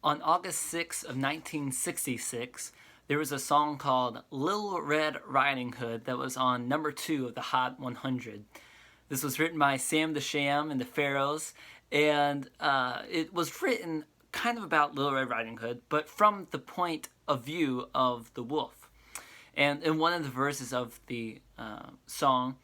On August 6th of 1966, there was a song called Little Red Riding Hood that was on number 2 of the Hot 100. This was written by Sam the Sham and the Pharaohs, and it was written kind of about Little Red Riding Hood, but from the point of view of the wolf. And in one of the verses of the song,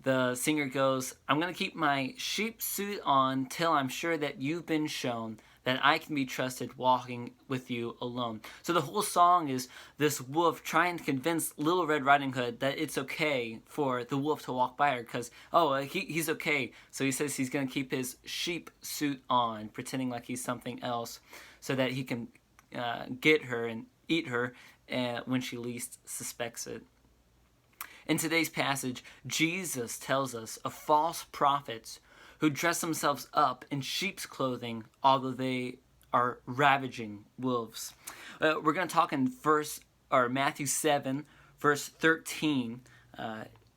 the singer goes, "I'm going to keep my sheep suit on till I'm sure that you've been shown that I can be trusted walking with you alone." So the whole song is this wolf trying to convince Little Red Riding Hood that it's okay for the wolf to walk by her because, he's okay. So he says he's going to keep his sheep suit on, pretending like he's something else so that he can get her and eat her when she least suspects it. In today's passage, Jesus tells us of false prophets who dress themselves up in sheep's clothing, although they are ravaging wolves. We're going to talk in Matthew 7, verse 13.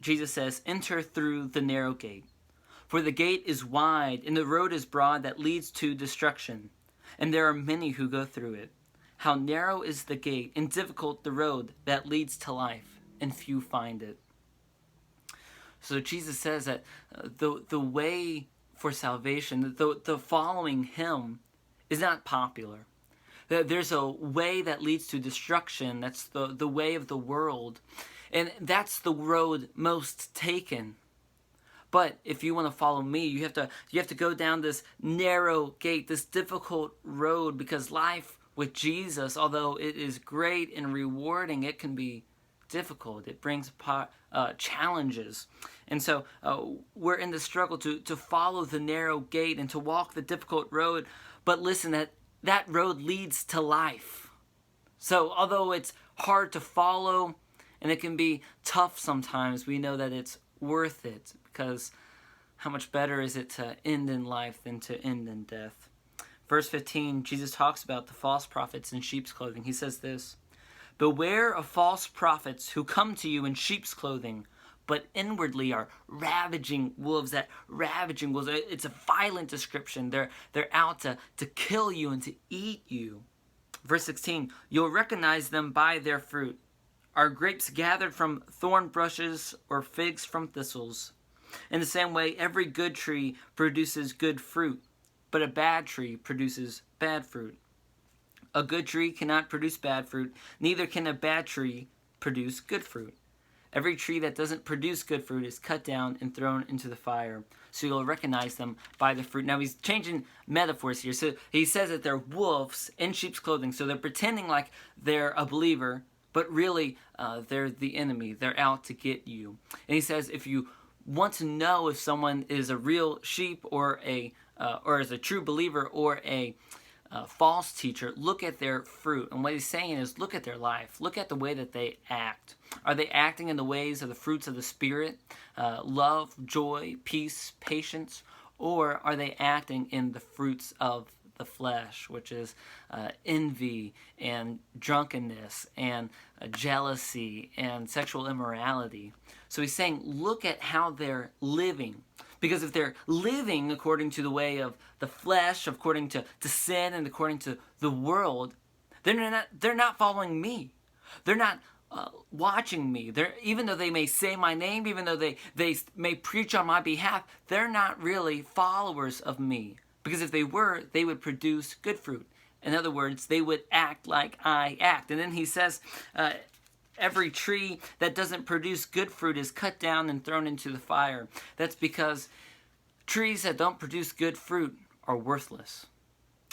Jesus says, "Enter through the narrow gate, for the gate is wide and the road is broad that leads to destruction, and there are many who go through it. How narrow is the gate and difficult the road that leads to life, and few find it." So Jesus says that the way for salvation, the following him, is not popular. There's a way that leads to destruction. That's the way of the world. And that's the road most taken. But if you want to follow me, you have to go down this narrow gate, this difficult road, because life with Jesus, although it is great and rewarding, it can be difficult. It brings challenges. And so we're in the struggle to follow the narrow gate and to walk the difficult road. But listen, that road leads to life. So although it's hard to follow and it can be tough sometimes, we know that it's worth it, because how much better is it to end in life than to end in death? Verse 15, Jesus talks about the false prophets in sheep's clothing. He says this, "Beware of false prophets who come to you in sheep's clothing, but inwardly are ravaging wolves." That ravaging wolves, it's a violent description. They're out to kill you and to eat you. Verse 16, "You'll recognize them by their fruit. Are grapes gathered from thorn bushes or figs from thistles? In the same way, every good tree produces good fruit, but a bad tree produces bad fruit. A good tree cannot produce bad fruit, neither can a bad tree produce good fruit. Every tree that doesn't produce good fruit is cut down and thrown into the fire. So you'll recognize them by the fruit." Now he's changing metaphors here. So he says that they're wolves in sheep's clothing. So they're pretending like they're a believer, but really they're the enemy. They're out to get you. And he says if you want to know if someone is a real sheep or is a true believer or a false teacher, look at their fruit. And what he's saying is look at their life. Look at the way that they act. Are they acting in the ways of the fruits of the Spirit? Love, joy, peace, patience? Or are they acting in the fruits of the flesh, which is envy and drunkenness and jealousy and sexual immorality? So he's saying look at how they're living. Because if they're living according to the way of the flesh, according to sin, and according to the world, they're not following me. They're not watching me. Even though they may say my name, even though they may preach on my behalf, they're not really followers of me. Because if they were, they would produce good fruit. In other words, they would act like I act. And then he says, every tree that doesn't produce good fruit is cut down and thrown into the fire. That's because trees that don't produce good fruit are worthless.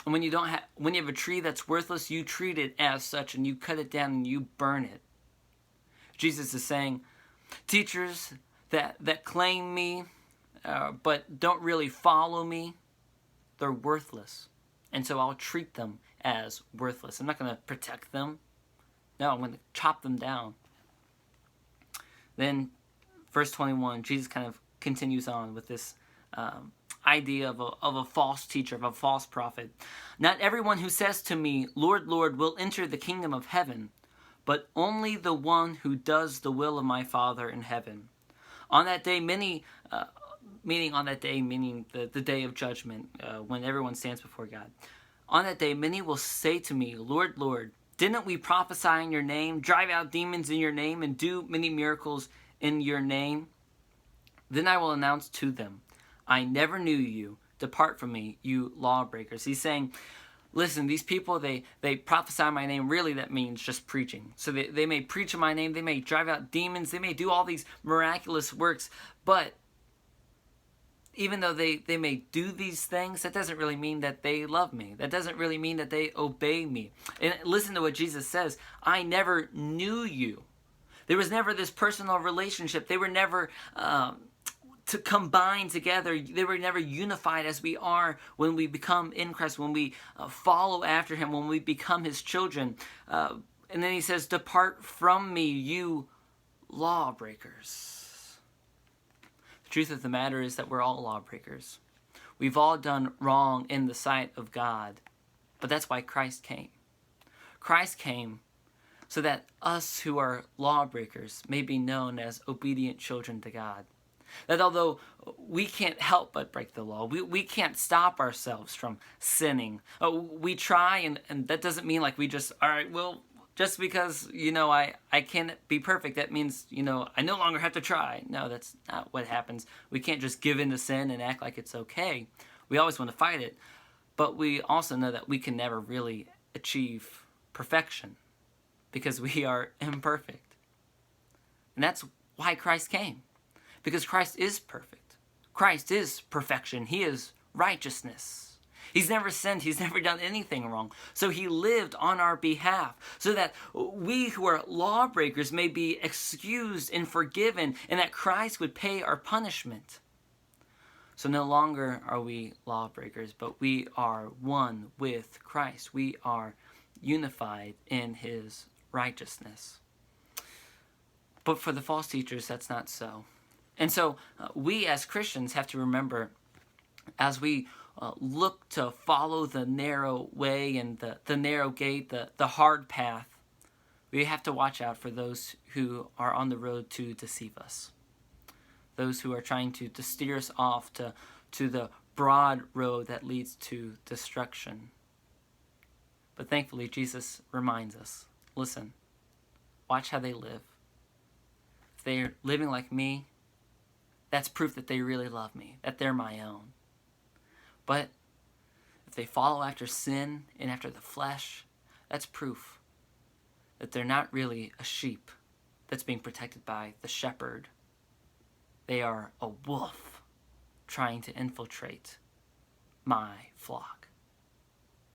And when you have a tree that's worthless, you treat it as such and you cut it down and you burn it. Jesus is saying, teachers that claim me but don't really follow me, they're worthless. And so I'll treat them as worthless. I'm not going to protect them. No, I'm going to chop them down. Then, verse 21, Jesus kind of continues on with this idea of a false teacher, of a false prophet. "Not everyone who says to me, 'Lord, Lord,' will enter the kingdom of heaven, but only the one who does the will of my Father in heaven. On that day, meaning the day of judgment, when everyone stands before God. On that day, many will say to me, Lord, Lord, didn't we prophesy in your name, drive out demons in your name, and do many miracles in your name? Then I will announce to them, I never knew you. Depart from me, you lawbreakers. He's saying, listen, these people, they prophesy in my name. Really, that means just preaching. So they may preach in my name. They may drive out demons. They may do all these miraculous works. But even though they may do these things, that doesn't really mean that they love me. That doesn't really mean that they obey me. And listen to what Jesus says. I never knew you. There was never this personal relationship. They were never to combine together. They were never unified as we are when we become in Christ, when we follow after him, when we become his children. And then he says, depart from me, you lawbreakers. The truth of the matter is that we're all lawbreakers. We've all done wrong in the sight of God. But that's why Christ came. Christ came so that us who are lawbreakers may be known as obedient children to God. That although we can't help but break the law, we can't stop ourselves from sinning. We try, and that doesn't mean like we just, all right, well, just because, I can't be perfect, that means, I no longer have to try. No, that's not what happens. We can't just give in to sin and act like it's okay. We always want to fight it. But we also know that we can never really achieve perfection because we are imperfect. And that's why Christ came. Because Christ is perfect. Christ is perfection. He is righteousness. He's never sinned. He's never done anything wrong. So he lived on our behalf so that we who are lawbreakers may be excused and forgiven, and that Christ would pay our punishment. So no longer are we lawbreakers, but we are one with Christ. We are unified in his righteousness. But for the false teachers, that's not so. And so we as Christians have to remember, as we look to follow the narrow way and the narrow gate, the hard path, we have to watch out for those who are on the road to deceive us. Those who are trying to steer us off to the broad road that leads to destruction. But thankfully, Jesus reminds us, listen, watch how they live. If they're living like me, that's proof that they really love me, that they're my own. But if they follow after sin and after the flesh, that's proof that they're not really a sheep that's being protected by the shepherd. They are a wolf trying to infiltrate my flock.